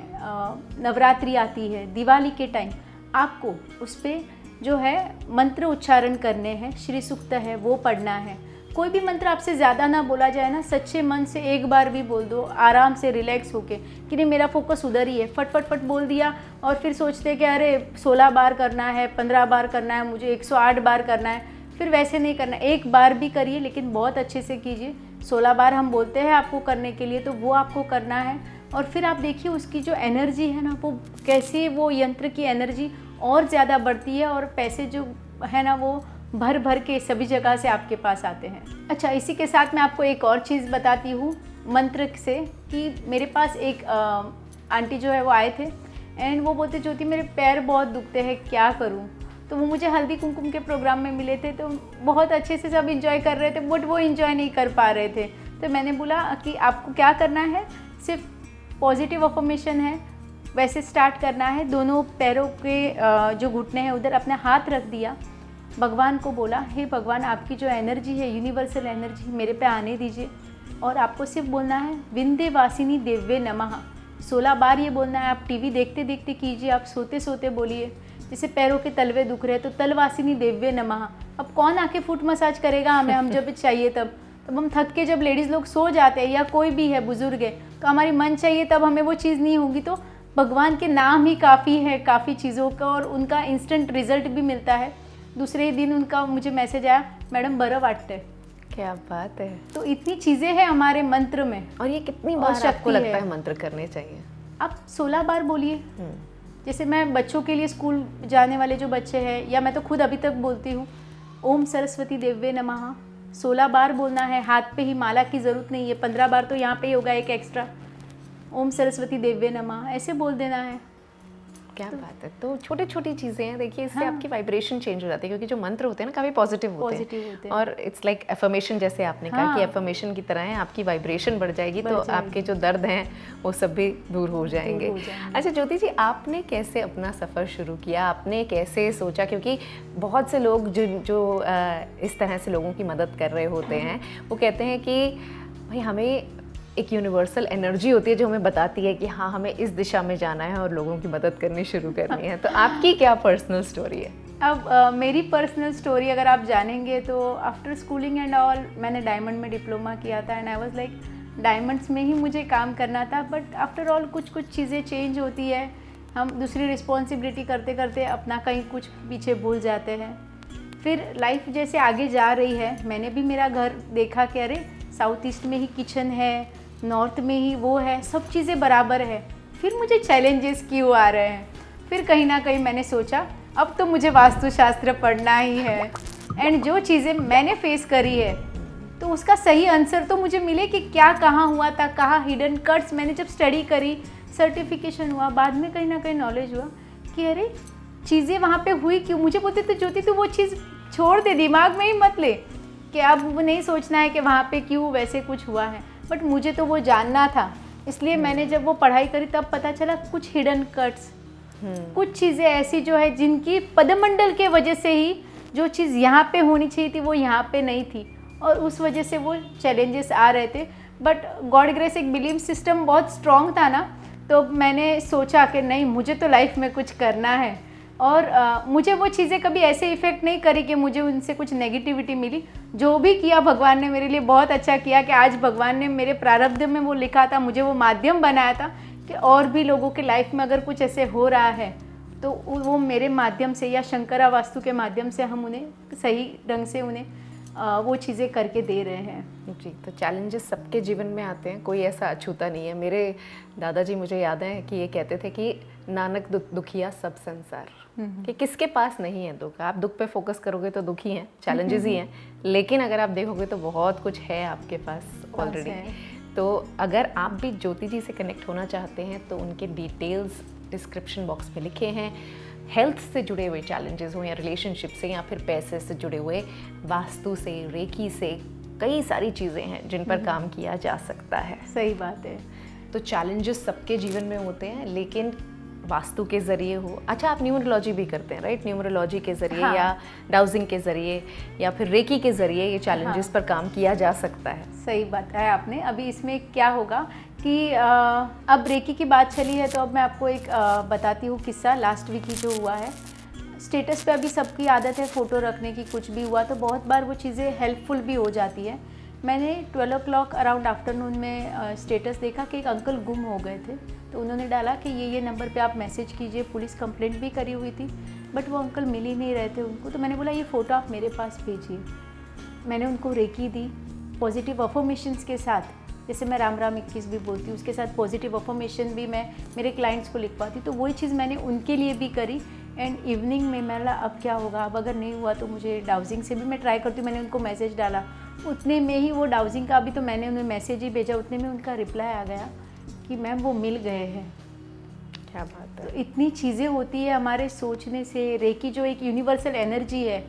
नवरात्रि आती है, दिवाली के टाइम आपको उस पर जो है मंत्र उच्चारण करने हैं, श्री सूक्त है वो पढ़ना है। कोई भी मंत्र आपसे ज़्यादा ना बोला जाए ना, सच्चे मन से एक बार भी बोल दो, आराम से रिलैक्स होके कि नहीं मेरा फोकस उधर ही है, फट फट फट बोल दिया और फिर सोचते कि अरे 16 बार करना है, 15 बार करना है, मुझे 108 बार करना है। फिर वैसे नहीं करना, एक बार भी करिए लेकिन बहुत अच्छे से कीजिए। 16 बार हम बोलते हैं आपको करने के लिए, तो वो आपको करना है। और फिर आप देखिए उसकी जो एनर्जी है ना, वो कैसे वो यंत्र की एनर्जी और ज़्यादा बढ़ती है और पैसे जो है ना वो भर भर के सभी जगह से आपके पास आते हैं। अच्छा, इसी के साथ मैं आपको एक और चीज़ बताती हूँ मंत्र से, कि मेरे पास एक आंटी जो है वो आए थे एंड वो बोलते ज्योति मेरे पैर बहुत दुखते हैं, क्या करूँ? तो वो मुझे हल्दी कुमकुम के प्रोग्राम में मिले थे, तो बहुत अच्छे से सब इंजॉय कर रहे थे बट वो इंजॉय नहीं कर पा रहे थे। तो मैंने बोला कि आपको क्या करना है, सिर्फ पॉजिटिव अफर्मेशन है, वैसे स्टार्ट करना है। दोनों पैरों के जो घुटने हैं उधर अपना हाथ रख दिया, भगवान को बोला हे भगवान आपकी जो एनर्जी है, यूनिवर्सल एनर्जी मेरे पे आने दीजिए। और आपको सिर्फ बोलना है विंध्यवासिनी देव्ये नमः। 16 बार ये बोलना है। आप टीवी देखते देखते कीजिए, आप सोते सोते बोलिए। जैसे पैरों के तलवे दुख रहे हैं तो तलवासिनी देव्ये नमः। अब कौन आके फुट मसाज करेगा हमें, हम जब चाहिए तब हम थक के जब लेडीज़ लोग सो जाते हैं या कोई भी है बुजुर्ग है तो हमारी मन चाहिए तब हमें वो चीज़ नहीं होगी। तो भगवान के नाम ही काफ़ी है काफ़ी चीज़ों का, और उनका इंस्टेंट रिजल्ट भी मिलता है। दूसरे ही दिन उनका मुझे मैसेज आया, मैडम बरं वाटते। क्या बात है! तो इतनी चीज़ें हैं हमारे मंत्र में। और ये कितनी बार आपको लगता है मंत्र करने चाहिए? आप 16 बार बोलिए। जैसे मैं बच्चों के लिए, स्कूल जाने वाले जो बच्चे हैं, या मैं तो खुद अभी तक बोलती हूँ ओम सरस्वती देव्ये नमः। 16 बार बोलना है, हाथ पे ही, माला की ज़रूरत नहीं है। 15 बार तो यहाँ पे ही होगा एक एक्स्ट्रा। ओम सरस्वती देव्ये नमः ऐसे बोल देना है। क्या बात है! तो छोटी छोटी चीज़ें हैं, देखिए इससे आपकी वाइब्रेशन चेंज हो जाती है, क्योंकि जो मंत्र होते हैं ना काफ़ी पॉजिटिव होते हैं और इट्स लाइक एफर्मेशन, जैसे आपने कहा कि एफर्मेशन की तरह है, आपकी वाइब्रेशन बढ़ जाएगी तो आपके जो दर्द हैं वो सब भी दूर हो जाएंगे। अच्छा ज्योति जी, आपने कैसे अपना सफ़र शुरू किया? आपने कैसे सोचा? क्योंकि बहुत से लोग जो इस तरह से लोगों की मदद कर रहे होते हैं, वो कहते हैं कि भाई हमें एक यूनिवर्सल एनर्जी होती है जो हमें बताती है कि हाँ हमें इस दिशा में जाना है और लोगों की मदद करनी शुरू करनी है। तो आपकी क्या पर्सनल स्टोरी है? अब मेरी पर्सनल स्टोरी अगर आप जानेंगे तो आफ्टर स्कूलिंग एंड ऑल मैंने डायमंड में डिप्लोमा किया था and I was like diamonds में ही मुझे काम करना था। बट आफ्टर ऑल कुछ चीज़ें चेंज होती है, हम दूसरी रिस्पॉन्सिबिलिटी करते करते अपना कहीं कुछ पीछे भूल जाते हैं। फिर लाइफ जैसे आगे जा रही है, मैंने भी मेरा घर देखा कि अरे साउथ ईस्ट में ही किचन है, नॉर्थ में ही वो है, सब चीज़ें बराबर है। फिर मुझे चैलेंजेस क्यों आ रहे हैं? फिर कहीं ना कहीं मैंने सोचा अब तो मुझे वास्तुशास्त्र पढ़ना ही है। एंड जो चीज़ें मैंने फेस करी है तो उसका सही आंसर तो मुझे मिले कि क्या कहाँ हुआ था, कहाँ हिडन कट्स। मैंने जब स्टडी करी, सर्टिफिकेशन हुआ, बाद में कहीं ना कहीं नॉलेज हुआ कि अरे चीज़ें वहाँ पे हुई क्यों। मुझे बोलते तो ज्योति तो वो चीज़ छोड़ दे, दिमाग में ही मत ले कि अब वो नहीं सोचना है कि वहाँ पे क्यों वैसे कुछ हुआ है। बट मुझे तो वो जानना था, इसलिए मैंने जब वो पढ़ाई करी तब पता चला कुछ हिडन कट्स, कुछ चीज़ें ऐसी जो है जिनकी पदमंडल के वजह से ही जो चीज़ यहाँ पे होनी चाहिए थी वो यहाँ पे नहीं थी, और उस वजह से वो चैलेंजेस आ रहे थे। बट गॉड ग्रेस एक बिलीव सिस्टम बहुत स्ट्रॉन्ग था ना, तो मैंने सोचा कि नहीं मुझे तो लाइफ में कुछ करना है। और मुझे वो चीज़ें कभी ऐसे इफ़ेक्ट नहीं करी कि मुझे उनसे कुछ नेगेटिविटी मिली। जो भी किया भगवान ने मेरे लिए बहुत अच्छा किया कि आज भगवान ने मेरे प्रारब्ध में वो लिखा था, मुझे वो माध्यम बनाया था कि और भी लोगों के लाइफ में अगर कुछ ऐसे हो रहा है तो वो मेरे माध्यम से या शंकरा वास्तु के माध्यम से हम उन्हें सही ढंग से उन्हें वो चीज़ें करके दे रहे हैं। जी, तो चैलेंजेस सबके जीवन में आते हैं, कोई ऐसा अछूता नहीं है। मेरे दादाजी मुझे याद है कि ये कहते थे कि नानक दुखिया सब संसार, कि किसके पास नहीं है दुख। आप दुख पे फोकस करोगे तो दुख ही हैं, चैलेंजेस ही हैं, लेकिन अगर आप देखोगे तो बहुत कुछ है आपके पास ऑलरेडी। तो अगर आप भी ज्योति जी से कनेक्ट होना चाहते हैं तो उनके डिटेल्स डिस्क्रिप्शन बॉक्स में लिखे हैं। हेल्थ से जुड़े हुए चैलेंजेस हो या रिलेशनशिप से या फिर पैसे से जुड़े हुए, वास्तु से, रेकी से, कई सारी चीज़ें हैं जिन पर काम किया जा सकता है। सही बात है। तो चैलेंजेस सबके जीवन में होते हैं, लेकिन वास्तु के ज़रिए हो। अच्छा, आप न्यूमरोलॉजी भी करते हैं, राइट? न्यूमरोलॉजी के ज़रिए हाँ। या डाउजिंग के ज़रिए या फिर रेकी के ज़रिए ये चैलेंजेस पर काम किया जा सकता है। सही बताया आपने। अभी इसमें क्या होगा कि अब रेकी की बात चली है तो अब मैं आपको एक बताती हूँ किस्सा। लास्ट वीक ही जो हुआ है, स्टेटस पे अभी सबकी आदत है फ़ोटो रखने की, कुछ भी हुआ तो बहुत बार वो चीज़ें हेल्पफुल भी हो जाती है। मैंने 12 o'clock अराउंड आफ्टरनून में स्टेटस देखा कि एक अंकल गुम हो गए थे, तो उन्होंने डाला कि ये नंबर पे आप मैसेज कीजिए। पुलिस कंप्लेंट भी करी हुई थी, बट वो अंकल मिल ही नहीं रहे थे उनको। तो मैंने बोला ये फ़ोटो आप मेरे पास भेजिए। मैंने उनको रेकी दी पॉजिटिव अफर्मेशंस के साथ, जैसे मैं राम राम 21 भी बोलती हूँ, उसके साथ पॉजिटिव अफर्मेशन भी मैं मेरे क्लाइंट्स को लिखवाती, तो वही चीज़ मैंने उनके लिए भी करी। एंड इवनिंग में मैं बोला अब क्या होगा, अब अगर नहीं हुआ तो मुझे डाउजिंग से भी मैं ट्राई करती हूँ। मैंने उनको मैसेज डाला, उतने में ही वो डाउजिंग का, अभी तो मैंने उन्हें मैसेज ही भेजा, उतने में उनका रिप्लाई आ गया कि मैम वो मिल गए हैं। क्या बात है। तो इतनी चीज़ें होती है हमारे सोचने से। रेकी जो एक यूनिवर्सल एनर्जी है,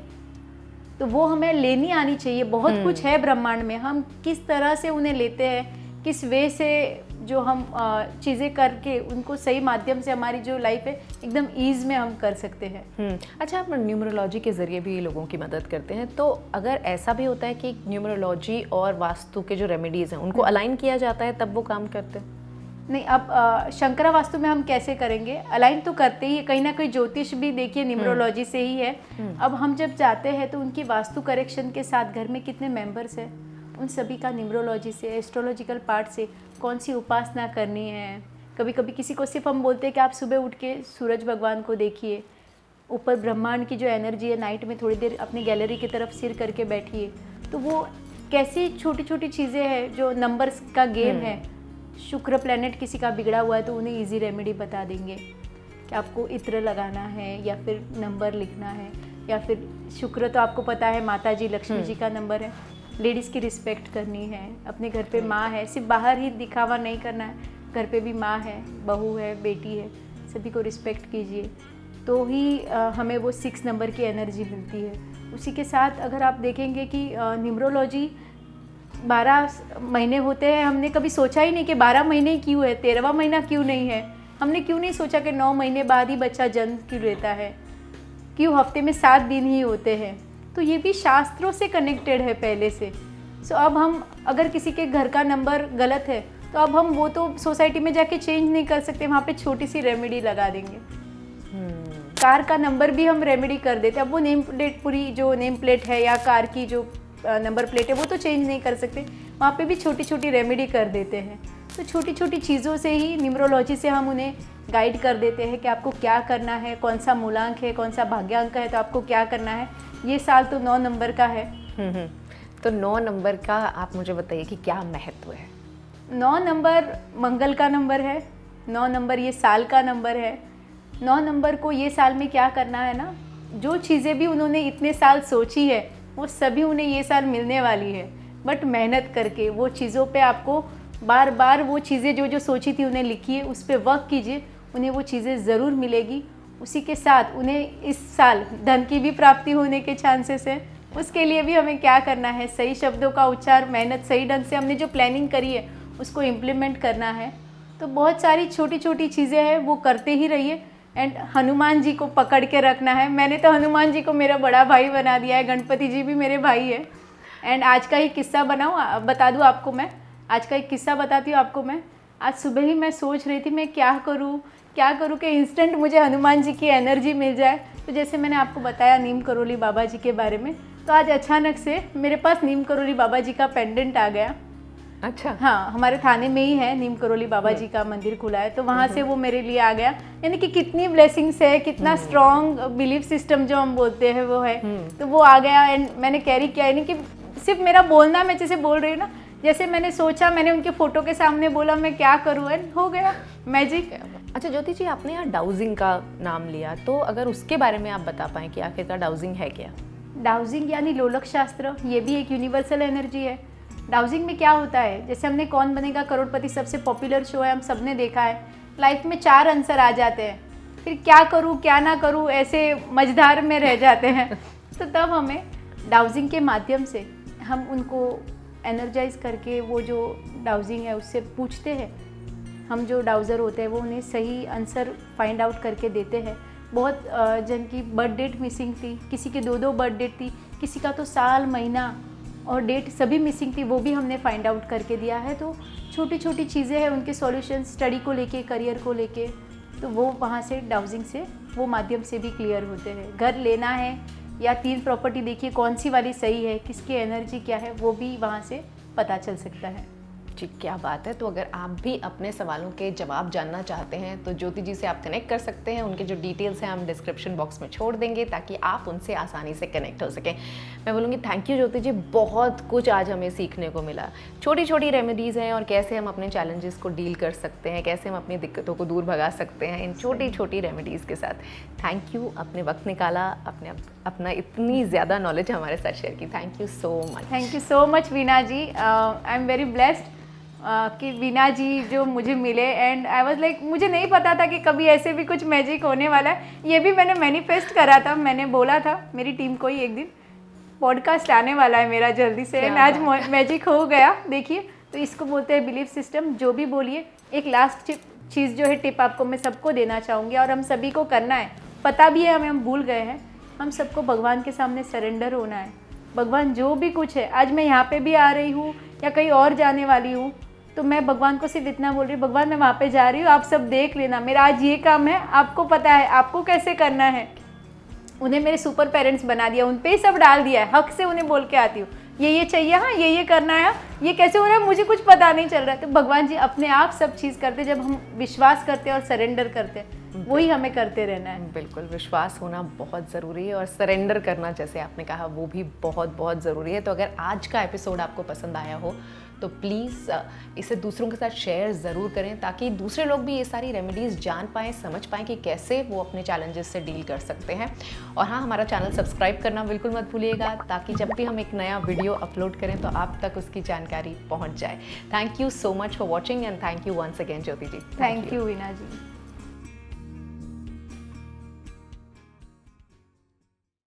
तो वो हमें लेनी आनी चाहिए। बहुत कुछ है ब्रह्मांड में, हम किस तरह से उन्हें लेते हैं, किस वे से जो हम चीज़ें करके उनको सही माध्यम से हमारी जो लाइफ है एकदम ईज में हम कर सकते हैं। अच्छा, आप न्यूमरोलॉजी के ज़रिए भी लोगों की मदद करते हैं, तो अगर ऐसा भी होता है कि न्यूमरोलॉजी और वास्तु के जो रेमेडीज़ हैं उनको अलाइन किया जाता है तब वो काम करते हैं? नहीं, अब शंकरा वास्तु में हम कैसे करेंगे? अलाइन तो करते ही, कहीं ना कहीं ज्योतिष भी देखिए न्यूमरोलॉजी से ही है। अब हम जब जाते हैं तो उनकी वास्तु करेक्शन के साथ घर में कितने मेंबर्स हैं उन सभी का न्यूमरोलॉजी से, एस्ट्रोलॉजिकल पार्ट से कौन सी उपासना करनी है। कभी कभी किसी को सिर्फ हम बोलते हैं कि आप सुबह उठ के सूरज भगवान को देखिए, ऊपर ब्रह्मांड की जो एनर्जी है, नाइट में थोड़ी देर अपनी गैलरी की तरफ सिर करके बैठिए। तो वो कैसी छोटी छोटी चीज़ें हैं जो नंबर्स का गेम है। शुक्र प्लैनेट किसी का बिगड़ा हुआ है तो उन्हें इजी रेमेडी बता देंगे कि आपको इत्र लगाना है या फिर नंबर लिखना है, या फिर शुक्र तो आपको पता है माता जी लक्ष्मी जी का नंबर है। लेडीज़ की रिस्पेक्ट करनी है, अपने घर पे माँ है, सिर्फ बाहर ही दिखावा नहीं करना है, घर पे भी माँ है, बहू है, बेटी है, सभी को रिस्पेक्ट कीजिए, तो ही हमें वो 6 नंबर की एनर्जी मिलती है। उसी के साथ अगर आप देखेंगे कि न्यूमरोलॉजी 12 महीने होते हैं, हमने कभी सोचा ही नहीं कि 12 महीने क्यों है, 13वां महीना क्यों नहीं है। हमने क्यों नहीं सोचा कि 9 महीने बाद ही बच्चा जन्म क्यों लेता है, क्यों हफ्ते में 7 दिन ही होते हैं। तो ये भी शास्त्रों से कनेक्टेड है पहले से। सो अब हम अगर किसी के घर का नंबर गलत है तो अब हम वो तो सोसाइटी में जाके चेंज नहीं कर सकते, वहाँ पे छोटी सी रेमेडी लगा देंगे। कार का नंबर भी हम रेमेडी कर देते, अब वो नेम प्लेट, पूरी जो नेम प्लेट है या कार की जो नंबर प्लेट है वो तो चेंज नहीं कर सकते, वहाँ पे भी छोटी छोटी रेमेडी कर देते हैं। तो छोटी छोटी चीज़ों से ही न्यूमरोलॉजी से हम उन्हें गाइड कर देते हैं कि आपको क्या करना है, कौन सा मूलांक है, कौन सा भाग्यांक है, तो आपको क्या करना है। ये साल तो 9 नंबर का है। तो 9 नंबर का आप मुझे बताइए कि क्या महत्व है? 9 नंबर मंगल का नंबर है, 9 नंबर ये साल का नंबर है। 9 नंबर को ये साल में क्या करना है ना, जो चीज़ें भी उन्होंने इतने साल सोची है वो सभी उन्हें ये साल मिलने वाली है। बट मेहनत करके वो चीज़ों पे आपको बार बार वो चीज़ें जो जो सोची थी उन्हें लिखिए, उस पर वर्क कीजिए, उन्हें वो चीज़ें ज़रूर मिलेगी। उसी के साथ उन्हें इस साल धन की भी प्राप्ति होने के चांसेस है। उसके लिए भी हमें क्या करना है, सही शब्दों का उच्चार, मेहनत, सही ढंग से हमने जो प्लानिंग करी है उसको इम्प्लीमेंट करना है। तो बहुत सारी छोटी छोटी चीज़ें हैं, वो करते ही रहिए। एंड हनुमान जी को पकड़ के रखना है। मैंने तो हनुमान जी को मेरा बड़ा भाई बना दिया है, गणपति जी भी मेरे भाई है। एंड आज का एक किस्सा बता दूँ आपको मैं, आज का एक किस्सा बताती हूँ आपको मैं। आज सुबह ही मैं सोच रही थी मैं क्या करूँ कि इंस्टेंट मुझे हनुमान जी की एनर्जी मिल जाए। तो जैसे मैंने आपको बताया नीम करोली बाबा जी के बारे में, तो आज अचानक से मेरे पास नीम करोली बाबा जी का पेंडेंट आ गया। अच्छा। हाँ, हमारे थाने में ही है, नीम करोली बाबा जी का मंदिर खुला है, तो वहाँ से वो मेरे लिए आ गया। यानी कि कितनी ब्लेसिंग्स है, कितना स्ट्रॉन्ग बिलीफ सिस्टम जो हम बोलते हैं वो है। तो वो आ गया एंड मैंने कैरी किया। यानी कि सिर्फ मेरा बोलना, मैं जैसे बोल रही हूँ ना, जैसे मैंने सोचा, मैंने उनके फोटो के सामने बोला मैं क्या करूँ, एंड हो गया मैजिक। अच्छा ज्योति जी, आपने यहाँ डाउजिंग का नाम लिया, तो अगर उसके बारे में आप बता पाएँ कि आखिरकार डाउजिंग है क्या? डाउजिंग यानी लोलक शास्त्र, ये भी एक यूनिवर्सल एनर्जी है। डाउजिंग में क्या होता है, जैसे हमने कौन बनेगा करोड़पति सबसे पॉपुलर शो है, हम सब ने देखा है। लाइफ में 4 आंसर आ जाते हैं, फिर क्या करूँ क्या ना करूँ ऐसे मझधार में रह जाते हैं। तो तब हमें डाउजिंग के माध्यम से हम उनको एनर्जाइज करके वो जो डाउजिंग है उससे पूछते हैं। हम जो डाउज़र होते हैं वो उन्हें सही आंसर फाइंड आउट करके देते हैं। बहुत जन की बर्थ डेट मिसिंग थी, किसी के 2-2 बर्थ डेट थी, किसी का तो साल, महीना और डेट सभी मिसिंग थी, वो भी हमने फाइंड आउट करके दिया है। तो छोटी छोटी चीज़ें हैं, उनके सॉल्यूशन स्टडी को लेके, करियर को लेके, तो वो वहाँ से डाउजिंग से, वो माध्यम से भी क्लियर होते हैं। घर लेना है या 3 प्रॉपर्टी देखिए कौन सी वाली सही है, किसकी एनर्जी क्या है, वो भी वहाँ से पता चल सकता है। जी क्या बात है। तो अगर आप भी अपने सवालों के जवाब जानना चाहते हैं तो ज्योति जी से आप कनेक्ट कर सकते हैं। उनके जो डिटेल्स हैं हम डिस्क्रिप्शन बॉक्स में छोड़ देंगे ताकि आप उनसे आसानी से कनेक्ट हो सकें। मैं बोलूँगी थैंक यू ज्योति जी, बहुत कुछ आज हमें सीखने को मिला। छोटी छोटी रेमेडीज़ हैं और कैसे हम अपने चैलेंजेस को डील कर सकते हैं, कैसे हम अपनी दिक्कतों को दूर भगा सकते हैं इन छोटी छोटी रेमेडीज़ के साथ। थैंक यू, अपने वक्त निकाला, अपना इतनी ज़्यादा नॉलेज हमारे साथ शेयर की। Thank you so much. Thank you so much Veena ji. I am very blessed कि वीना जी जो मुझे मिले। एंड आई वाज लाइक, मुझे नहीं पता था कि कभी ऐसे भी कुछ मैजिक होने वाला है। ये भी मैंने मैनिफेस्ट करा था, मैंने बोला था मेरी टीम को ही एक दिन पॉडकास्ट आने वाला है मेरा जल्दी से, एंड आज मैजिक हो गया। देखिए, तो इसको बोलते हैं बिलीफ सिस्टम। जो भी बोलिए, एक लास्ट चीज़ जो है, टिप आपको मैं सबको देना चाहूँगी और हम सभी को करना है, पता भी है हमें, हम भूल गए हैं। हम सबको भगवान के सामने सरेंडर होना है। भगवान जो भी कुछ है, आज मैं यहाँ पे भी आ रही हूँ या कहीं और जाने वाली हूँ, तो मैं भगवान को सिर्फ इतना बोल रही हूँ, भगवान मैं वहाँ पे जा रही हूँ, आप सब देख लेना, मेरा आज ये काम है, आपको पता है आपको कैसे करना है। उन्हें मेरे सुपर पेरेंट्स बना दिया, उन पे ही सब डाल दिया है, हक से उन्हें बोल के आती हूँ ये चाहिए, हाँ ये करना है, ये कैसे हो रहा है मुझे कुछ पता नहीं चल रहा है। तो भगवान जी अपने आप सब चीज़ करते, जब हम विश्वास करते हैं और सरेंडर करते हैं, वही हमें करते रहना है। बिल्कुल, विश्वास होना बहुत ज़रूरी है और सरेंडर करना, जैसे आपने कहा, वो भी बहुत बहुत ज़रूरी है। तो अगर आज का एपिसोड आपको पसंद आया हो तो प्लीज़ इसे दूसरों के साथ शेयर ज़रूर करें ताकि दूसरे लोग भी ये सारी रेमेडीज़ जान पाएँ, समझ पाएँ कि कैसे वो अपने चैलेंजेस से डील कर सकते हैं। और हाँ, हमारा चैनल सब्सक्राइब करना बिल्कुल मत भूलिएगा ताकि जब भी हम एक नया वीडियो अपलोड करें तो आप तक उसकी जानकारी पहुँच जाए। Thank you so much for watching and thank you once again Jyoti ji. Thank you Veena ji.